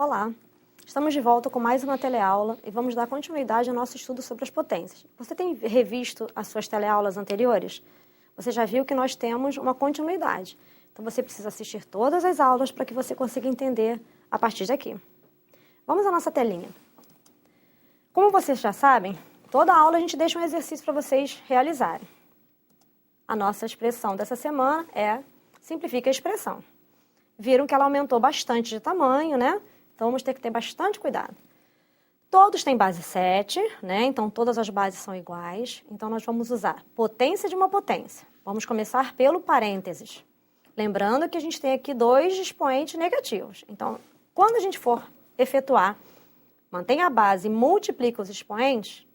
Olá, estamos de volta com mais uma teleaula e vamos dar continuidade ao nosso estudo sobre as potências. Você tem revisto as suas teleaulas anteriores? Você já viu que nós temos uma continuidade. Então você precisa assistir todas as aulas para que você consiga entender a partir daqui. Vamos à nossa telinha. Como vocês já sabem, toda aula a gente deixa um exercício para vocês realizarem. A nossa expressão dessa semana é simplifica a expressão. Viram que ela aumentou bastante de tamanho, né? Então, vamos ter que ter bastante cuidado. Todos têm base 7, né? Então, todas as bases são iguais. Então, nós vamos usar potência de uma potência. Vamos começar pelo parênteses. Lembrando que a gente tem aqui dois expoentes negativos. Então, quando a gente for efetuar, mantém a base e multiplica os expoentes,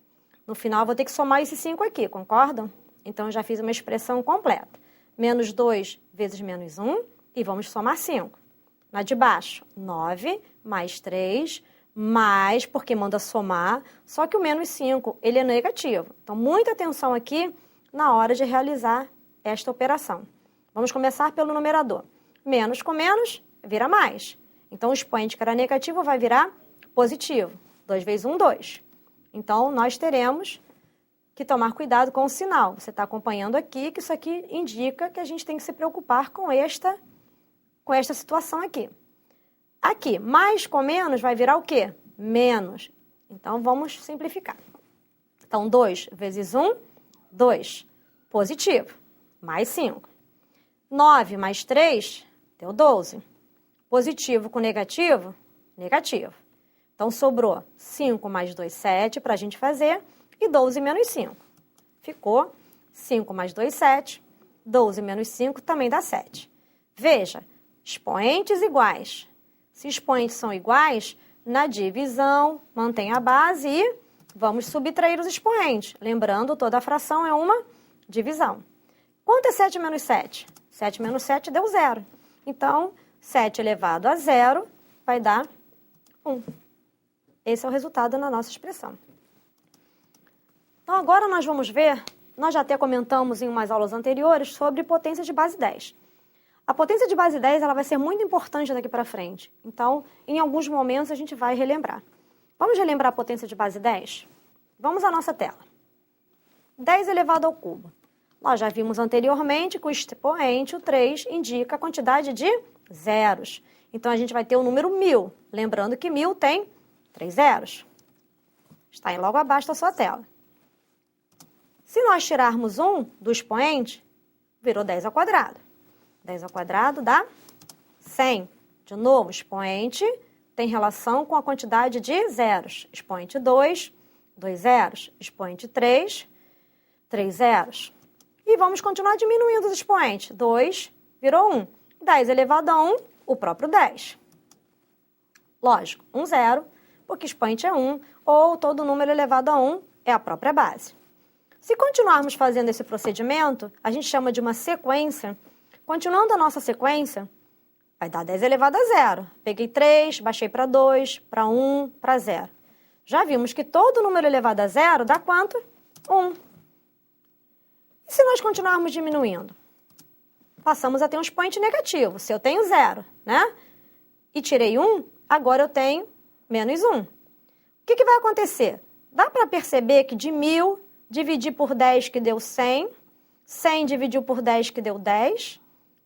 no final eu vou ter que somar esses 5 aqui, concordam? Então, eu já fiz uma expressão completa. Menos 2 vezes menos 1 e vamos somar 5. Na de baixo, 9 mais 3, mais, porque manda somar, só que o menos 5, ele é negativo. Então, muita atenção aqui na hora de realizar esta operação. Vamos começar pelo numerador. Menos com menos, vira mais. Então, o expoente que era negativo vai virar positivo. 2 vezes 1, 2. Então, nós teremos que tomar cuidado com o sinal. Você está acompanhando aqui, que isso aqui indica que a gente tem que se preocupar com esta situação aqui. Aqui, mais com menos vai virar o quê? Menos. Então, vamos simplificar. Então, 2 vezes 1, 2. Positivo. Mais 5. 9 mais 3, deu 12. Positivo com negativo, negativo. Então, sobrou 5 mais 2, 7 para a gente fazer. E 12 menos 5. Ficou 5 mais 2, 7. 12 menos 5 também dá 7. Veja. Expoentes iguais. Se expoentes são iguais, na divisão, mantém a base e vamos subtrair os expoentes. Lembrando, toda a fração é uma divisão. Quanto é 7 menos 7? 7 menos 7 deu 0. Então, 7 elevado a 0 vai dar 1. Esse é o resultado na nossa expressão. Então, agora nós vamos ver, nós já até comentamos em umas aulas anteriores sobre potência de base 10. A potência de base 10 ela vai ser muito importante daqui para frente. Então, em alguns momentos, a gente vai relembrar. Vamos relembrar a potência de base 10? Vamos à nossa tela. 10 elevado ao cubo. Nós já vimos anteriormente que o expoente, o 3, indica a quantidade de zeros. Então, a gente vai ter o número 1000. Lembrando que 1000 tem 3 zeros. Está aí logo abaixo da sua tela. Se nós tirarmos 1 do expoente, virou 10 ao quadrado. 10 ao quadrado dá 100. De novo, expoente tem relação com a quantidade de zeros. Expoente 2, 2 zeros. Expoente 3, 3 zeros. E vamos continuar diminuindo os expoentes. 2 virou 1. 10 elevado a 1, o próprio 10. Lógico, 1 zero, porque expoente é 1, ou todo número elevado a 1 é a própria base. Se continuarmos fazendo esse procedimento, a gente chama de uma sequência. Continuando a nossa sequência, vai dar 10 elevado a 0. Peguei 3, baixei para 2, para 1, para 0. Já vimos que todo número elevado a 0 dá quanto? 1. E se nós continuarmos diminuindo? Passamos a ter um expoente negativo. Se eu tenho 0, né? E tirei 1, agora eu tenho menos 1. O que vai acontecer? Dá para perceber que de 1000, dividir por 10 que deu 100, 100 dividiu por 10 que deu 10,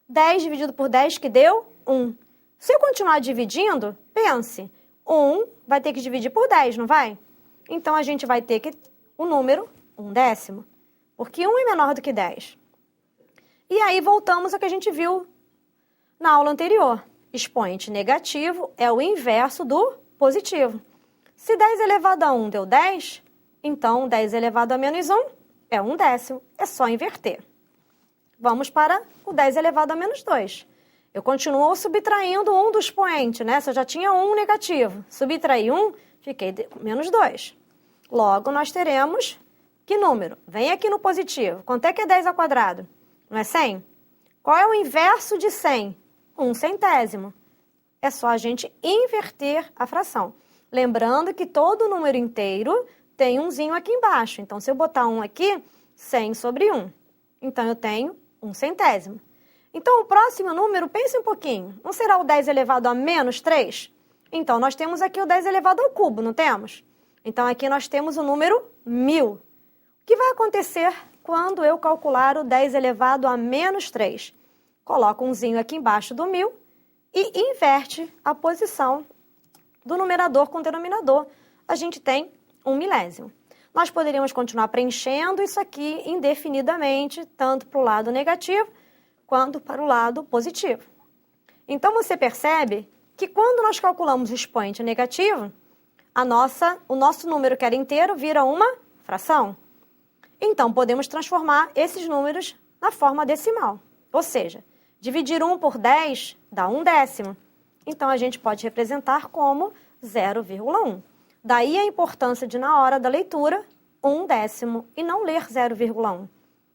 10 dividido por 10 que deu 1. Se eu continuar dividindo, pense, 1 vai ter que dividir por 10, não vai? Então, a gente vai ter que o número 1/10, porque 1 é menor do que 10. E aí, voltamos ao que a gente viu na aula anterior. Expoente negativo é o inverso do positivo. Se 10 elevado a 1 deu 10, então 10 elevado a menos 1 é 1/10. É só inverter. Vamos para o 10 elevado a menos 2. Eu continuo subtraindo 1 do expoente, né? Se eu já tinha 1 negativo, subtraí 1, fiquei com menos 2. Logo, nós teremos que número? Vem aqui no positivo. Quanto é que é 10 ao quadrado? Não é 100? Qual é o inverso de 100? 1/100. É só a gente inverter a fração. Lembrando que todo número inteiro tem umzinho aqui embaixo. Então, se eu botar 1 aqui, 100 sobre 1. Então, eu tenho 1/100. Então, o próximo número, pense um pouquinho. Não será o 10 elevado a menos 3? Então, nós temos aqui o 10 elevado ao cubo, não temos? Então, aqui nós temos o número 1000. O que vai acontecer quando eu calcular o 10 elevado a menos 3? Coloco um zinho aqui embaixo do 1000 e inverte a posição do numerador com o denominador. A gente tem 1 milésimo. Nós poderíamos continuar preenchendo isso aqui indefinidamente, tanto para o lado negativo quanto para o lado positivo. Então, você percebe que quando nós calculamos o expoente negativo, o nosso número que era inteiro vira uma fração. Então, podemos transformar esses números na forma decimal. Ou seja, dividir 1 por 10 dá 1/10. Então, a gente pode representar como 0,1. Daí a importância de, na hora da leitura, 1/10 e não ler 0,1.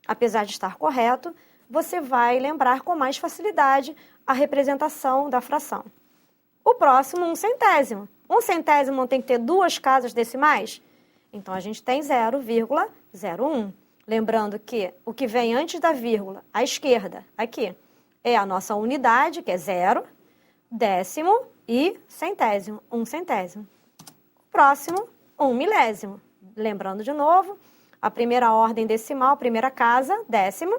Apesar de estar correto, você vai lembrar com mais facilidade a representação da fração. O próximo, 1/100. 1/100 não tem que ter 2 casas decimais? Então, a gente tem 0,01. Lembrando que o que vem antes da vírgula, à esquerda, aqui, é a nossa unidade, que é 0, décimo e centésimo, 1/100. Próximo, 1 milésimo. Lembrando de novo, a primeira ordem decimal, primeira casa, décimo,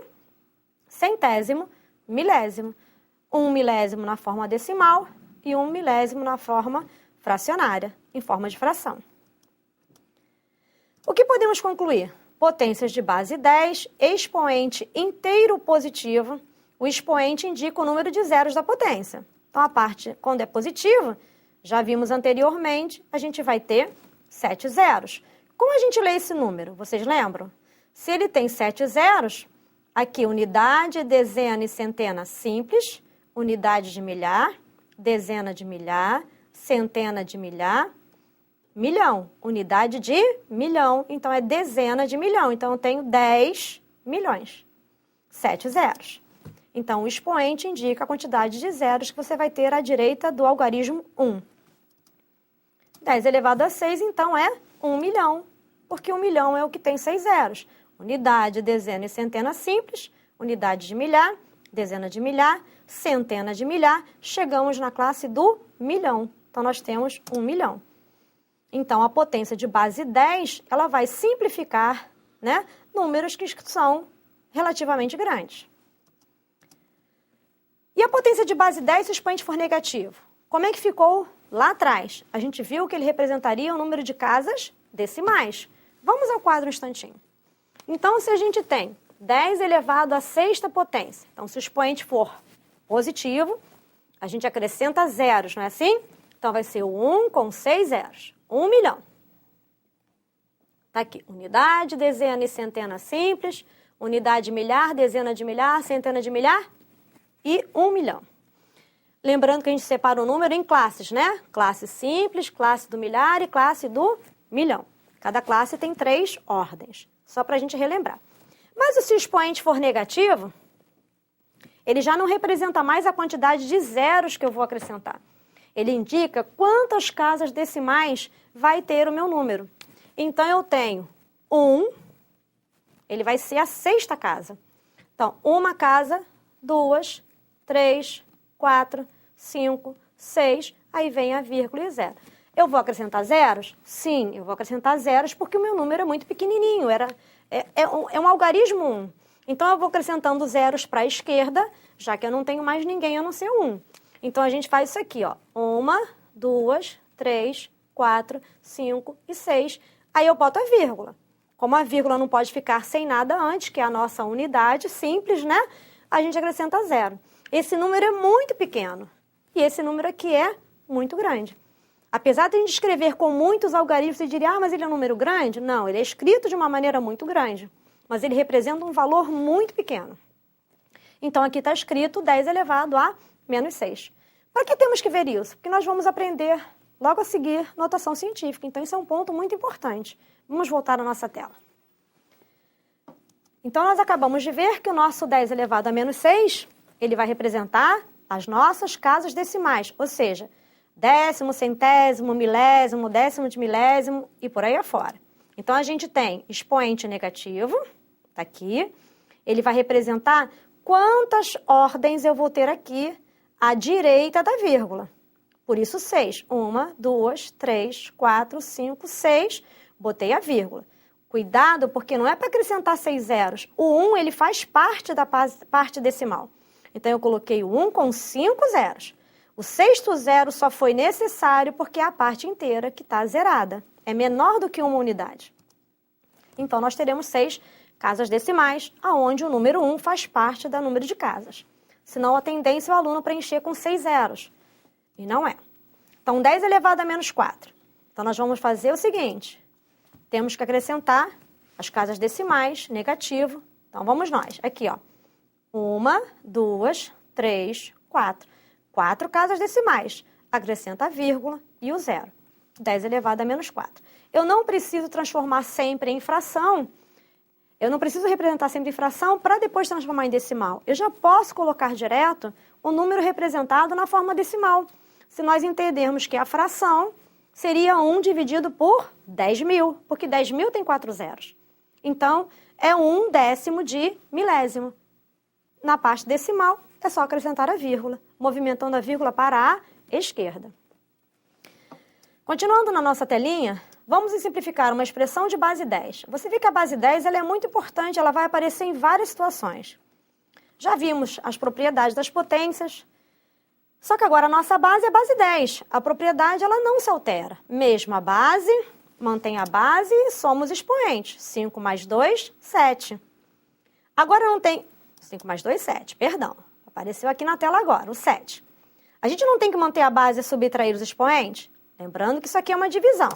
centésimo, milésimo. 1 milésimo na forma decimal e 1 milésimo na forma fracionária, em forma de fração. O que podemos concluir? Potências de base 10, expoente inteiro positivo. O expoente indica o número de zeros da potência. Então, a parte, quando é positivo, já vimos anteriormente, a gente vai ter 7 zeros. Como a gente lê esse número? Vocês lembram? Se ele tem 7 zeros, aqui unidade, dezena e centena simples, unidade de milhar, dezena de milhar, centena de milhar, milhão, unidade de milhão, então é dezena de milhão. Então, eu tenho 10 milhões, 7 zeros. Então, o expoente indica a quantidade de zeros que você vai ter à direita do algarismo 1. 10 elevado a 6, então, é 1 milhão, porque 1 milhão é o que tem 6 zeros. Unidade, dezena e centena simples, unidade de milhar, dezena de milhar, centena de milhar, chegamos na classe do milhão. Então, nós temos 1 milhão. Então, a potência de base 10, ela vai simplificar, né, números que são relativamente grandes. E a potência de base 10 se o expoente for negativo? Como é que ficou lá atrás? A gente viu que ele representaria o número de casas decimais. Vamos ao quadro um instantinho. Então, se a gente tem 10 elevado à sexta potência, então se o expoente for positivo, a gente acrescenta zeros, não é assim? Então, vai ser o 1 com 6 zeros. 1 milhão. Está aqui, unidade, dezena e centena simples, unidade de milhar, dezena de milhar, centena de milhar e 1 milhão. Lembrando que a gente separa o número em classes, né? Classe simples, classe do milhar e classe do milhão. Cada classe tem 3 ordens, só para a gente relembrar. Mas se o expoente for negativo, ele já não representa mais a quantidade de zeros que eu vou acrescentar. Ele indica quantas casas decimais vai ter o meu número. Então, eu tenho 1, ele vai ser a sexta casa. Então, 1 casa, 2, 3, 4, 5, 6, aí vem a vírgula e 0. Eu vou acrescentar zeros? Sim, eu vou acrescentar zeros porque o meu número é muito pequenininho, é um algarismo 1. Então, eu vou acrescentando zeros para a esquerda, já que eu não tenho mais ninguém a não ser 1. Então, a gente faz isso aqui, ó. 1, 2, 3, 4, 5 e 6. Aí eu boto a vírgula. Como a vírgula não pode ficar sem nada antes, que é a nossa unidade simples, né? A gente acrescenta 0. Esse número é muito pequeno. E esse número aqui é muito grande. Apesar de a gente escrever com muitos algarismos, você diria, mas ele é um número grande? Não, ele é escrito de uma maneira muito grande. Mas ele representa um valor muito pequeno. Então, aqui está escrito 10 elevado a menos 6. Para que temos que ver isso? Porque nós vamos aprender logo a seguir notação científica. Então, isso é um ponto muito importante. Vamos voltar à nossa tela. Então, nós acabamos de ver que o nosso 10 elevado a menos 6, ele vai representar as nossas casas decimais, ou seja, décimo, centésimo, milésimo, décimo de milésimo e por aí afora. Então, a gente tem expoente negativo, está aqui, ele vai representar quantas ordens eu vou ter aqui à direita da vírgula. Por isso 6. 1, 2, 3, 4, 5, 6. Botei a vírgula. Cuidado, porque não é para acrescentar 6 zeros. O 1, ele faz parte da parte decimal. Então, eu coloquei o 1 com 5 zeros. O sexto zero só foi necessário porque é a parte inteira que está zerada. É menor do que uma unidade. Então, nós teremos 6 casas decimais, onde o número 1 faz parte do número de casas. Senão, a tendência é o aluno preencher com 6 zeros. E não é. Então, 10 elevado a menos 4. Então, nós vamos fazer o seguinte. Temos que acrescentar as casas decimais, negativo. Então, vamos nós. Aqui, ó. 1, 2, 3, 4. 4 casas decimais. Acrescenta a vírgula e o zero. 10 elevado a menos 4. Eu não preciso transformar sempre em fração. Eu não preciso representar sempre em fração para depois transformar em decimal. Eu já posso colocar direto o número representado na forma decimal. Se nós entendermos que a fração seria 1 dividido por 10.000, porque 10.000 tem 4 zeros. Então, é 1/10 de milésimo. Na parte decimal, é só acrescentar a vírgula, movimentando a vírgula para a esquerda. Continuando na nossa telinha, vamos simplificar uma expressão de base 10. Você vê que a base 10 ela é muito importante, ela vai aparecer em várias situações. Já vimos as propriedades das potências, só que agora a nossa base é base 10. A propriedade ela não se altera. Mesmo a base, mantém a base e somos expoentes. 5 mais 2, 7. Agora não tem... 5 mais 2, 7, perdão. Apareceu aqui na tela agora, o 7. A gente não tem que manter a base e subtrair os expoentes? Lembrando que isso aqui é uma divisão.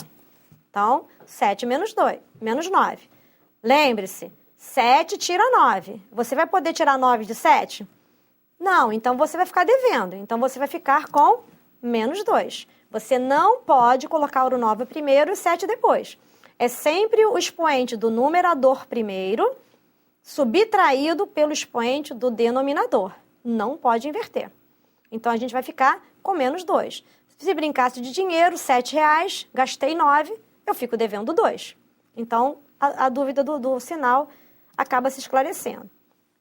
Então, 7 menos 2, menos 9. Lembre-se, 7 tira 9. Você vai poder tirar 9 de 7? Não, então você vai ficar devendo. Então, você vai ficar com menos 2. Você não pode colocar o 9 primeiro e o 7 depois. É sempre o expoente do numerador primeiro, subtraído pelo expoente do denominador. Não pode inverter. Então, a gente vai ficar com menos 2. Se brincasse de dinheiro, R$7, gastei 9, eu fico devendo 2. Então, a dúvida do sinal acaba se esclarecendo.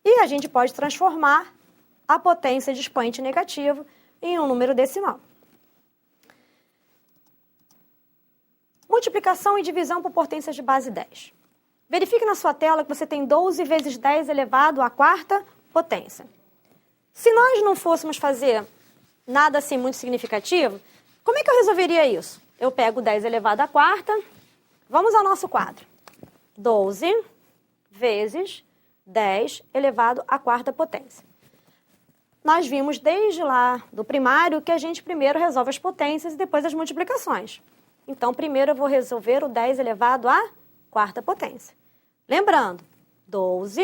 E a gente pode transformar a potência de expoente negativo em um número decimal. Multiplicação e divisão por potências de base 10. Verifique na sua tela que você tem 12 vezes 10 elevado à quarta potência. Se nós não fôssemos fazer nada assim muito significativo, como é que eu resolveria isso? Eu pego 10 elevado à quarta, vamos ao nosso quadro. 12 vezes 10 elevado à quarta potência. Nós vimos desde lá do primário que a gente primeiro resolve as potências e depois as multiplicações. Então, primeiro eu vou resolver o 10 elevado à quarta potência. Lembrando, 12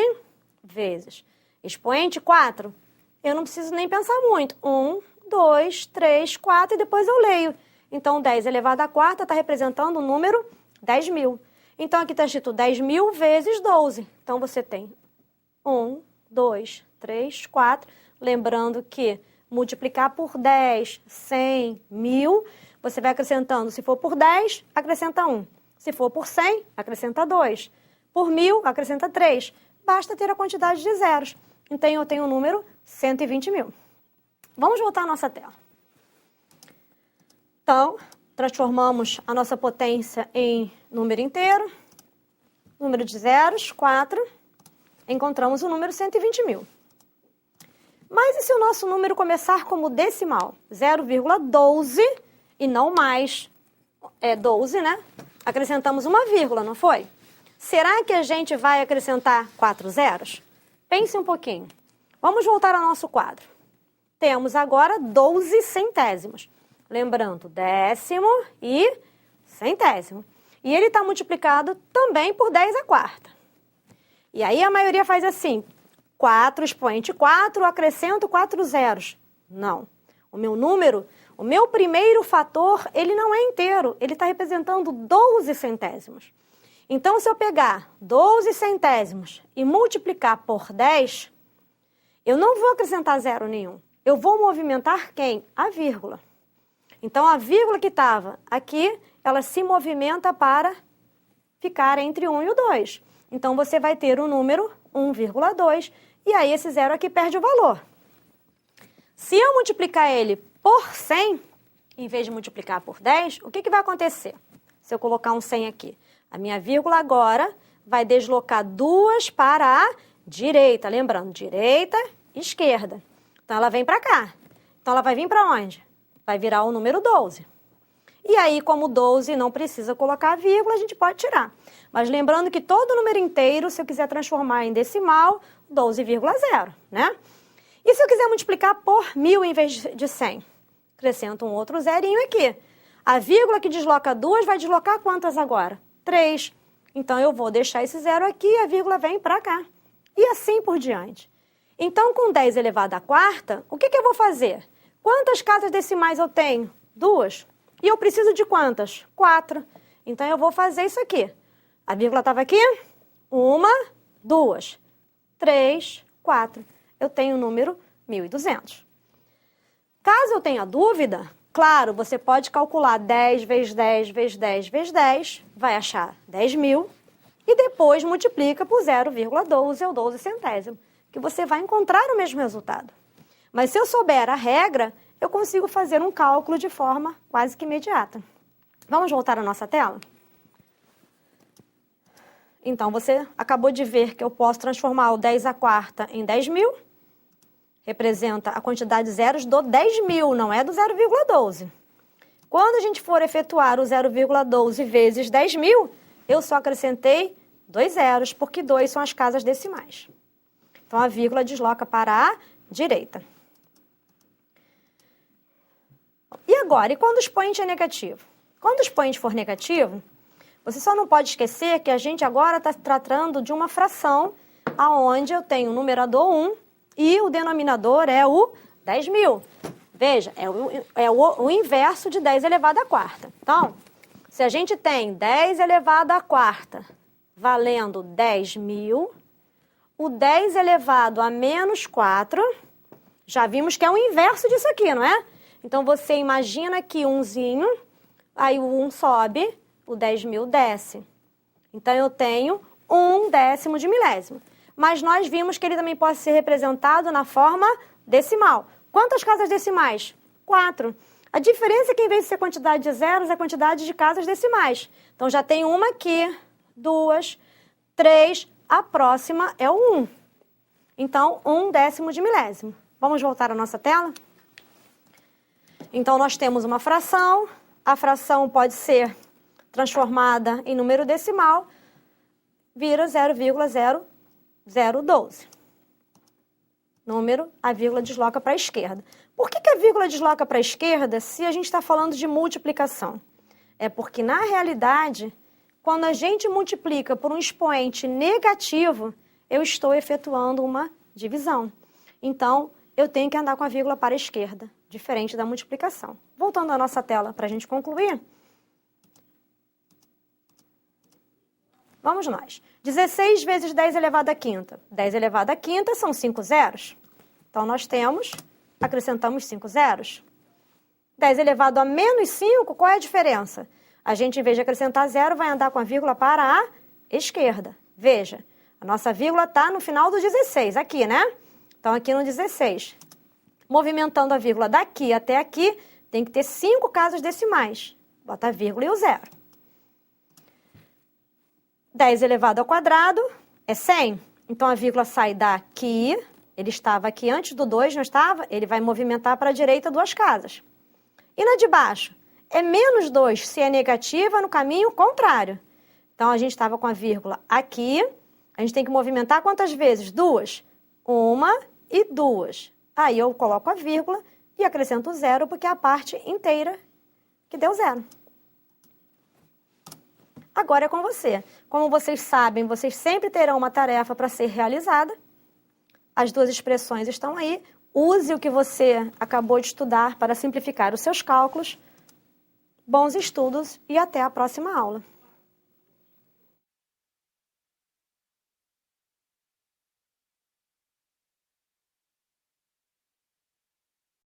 vezes expoente 4, eu não preciso nem pensar muito. 1, 2, 3, 4 e depois eu leio. Então, 10 elevado à quarta está representando o número 10.000. Então, aqui está escrito 10.000 vezes 12. Então, você tem 1, 2, 3, 4. Lembrando que multiplicar por 10, 100, 1.000, você vai acrescentando. Se for por 10, acrescenta 1. Se for por 100, acrescenta 2. Por 1.000, acrescenta 3. Basta ter a quantidade de zeros. Então, eu tenho o número 120.000. Vamos voltar à nossa tela. Então, transformamos a nossa potência em número inteiro. Número de zeros, 4. Encontramos o número 120.000. Mas e se o nosso número começar como decimal? 0,12 e não mais 12, né? Acrescentamos uma vírgula, não foi? Será que a gente vai acrescentar 4 zeros? Pense um pouquinho. Vamos voltar ao nosso quadro. Temos agora 12 centésimos. Lembrando, décimo e centésimo. E ele está multiplicado também por 10 à quarta. E aí a maioria faz assim, 4 expoente 4, acrescento 4 zeros. Não. O meu número, o meu primeiro fator, ele não é inteiro. Ele está representando 12 centésimos. Então, se eu pegar 12 centésimos e multiplicar por 10, eu não vou acrescentar zero nenhum. Eu vou movimentar quem? A vírgula. Então, a vírgula que estava aqui, ela se movimenta para ficar entre 1 e o 2. Então, você vai ter o número 1,2 e aí esse zero aqui perde o valor. Se eu multiplicar ele por 100 em vez de multiplicar por 10, o que vai acontecer? Se eu colocar um 100 aqui, a minha vírgula agora vai deslocar 2 para a direita. Lembrando, direita, esquerda. Então, ela vem para cá. Então, ela vai vir para onde? Vai virar o número 12. E aí, como 12 não precisa colocar a vírgula, a gente pode tirar. Mas lembrando que todo número inteiro, se eu quiser transformar em decimal, 12,0, né? E se eu quiser multiplicar por 1.000 em vez de 100? Acrescento um outro zerinho aqui. A vírgula que desloca 2 vai deslocar quantas agora? 3. Então, eu vou deixar esse zero aqui e a vírgula vem para cá. E assim por diante. Então, com 10 elevado à quarta, o que eu vou fazer? Quantas casas decimais eu tenho? 2. E eu preciso de quantas? 4. Então, eu vou fazer isso aqui. A vírgula estava aqui? 1, 2, 3, 4. Eu tenho o número 1.200. Caso eu tenha dúvida, claro, você pode calcular 10 vezes 10 vezes 10 vezes 10, vai achar 10.000, e depois multiplica por 0,12 ou 12 centésimos, que você vai encontrar o mesmo resultado. Mas se eu souber a regra, eu consigo fazer um cálculo de forma quase que imediata. Vamos voltar à nossa tela? Então, você acabou de ver que eu posso transformar o 10 à quarta em 10.000. Representa a quantidade de zeros do 10.000, não é do 0,12. Quando a gente for efetuar o 0,12 vezes 10.000, eu só acrescentei 2 zeros, porque 2 são as casas decimais. Então, a vírgula desloca para a direita. E agora, e quando o expoente é negativo? Quando o expoente for negativo, você só não pode esquecer que a gente agora está tratando de uma fração onde eu tenho o numerador 1 e o denominador é o 10.000. Veja, é o inverso de 10 elevado à quarta. Então, se a gente tem 10 elevado à quarta valendo 10.000, o 10 elevado a menos 4, já vimos que é o inverso disso aqui, não é? Então, você imagina que umzinho, aí o 1 sobe, o 10.000 desce. Então, eu tenho 1/10 de milésimo. Mas nós vimos que ele também pode ser representado na forma decimal. Quantas casas decimais? 4. A diferença é que, em vez de ser quantidade de zeros, é quantidade de casas decimais. Então, já tem uma aqui, 2, 3, a próxima é o 1. Então, 1/10 de milésimo. Vamos voltar à nossa tela? Então, nós temos uma fração. A fração pode ser transformada em número decimal, vira 0,0012. Número, a vírgula desloca para a esquerda. Por que a vírgula desloca para a esquerda se a gente está falando de multiplicação? É porque, na realidade, quando a gente multiplica por um expoente negativo, eu estou efetuando uma divisão. Então, eu tenho que andar com a vírgula para a esquerda, diferente da multiplicação. Voltando à nossa tela para a gente concluir. Vamos nós. 16 vezes 10 elevado à quinta. 10 elevado à quinta são 5 zeros. Então, nós acrescentamos 5 zeros. 10 elevado a menos 5, qual é a diferença? A gente, em vez de acrescentar zero, vai andar com a vírgula para a esquerda. Veja, a nossa vírgula está no final do 16, aqui, né? Então, aqui no 16. Movimentando a vírgula daqui até aqui, tem que ter 5 casas decimais. Bota a vírgula e o zero. 10 elevado ao quadrado é 100. Então, a vírgula sai daqui. Ele estava aqui antes do 2, não estava? Ele vai movimentar para a direita 2 casas. E na de baixo? É menos 2 se é negativa no caminho contrário. Então, a gente estava com a vírgula aqui. A gente tem que movimentar quantas vezes? 2. 1 e 2. Aí, eu coloco a vírgula e acrescento o zero, porque é a parte inteira que deu zero. Agora é com você. Como vocês sabem, vocês sempre terão uma tarefa para ser realizada. As 2 expressões estão aí. Use o que você acabou de estudar para simplificar os seus cálculos. Bons estudos e até a próxima aula.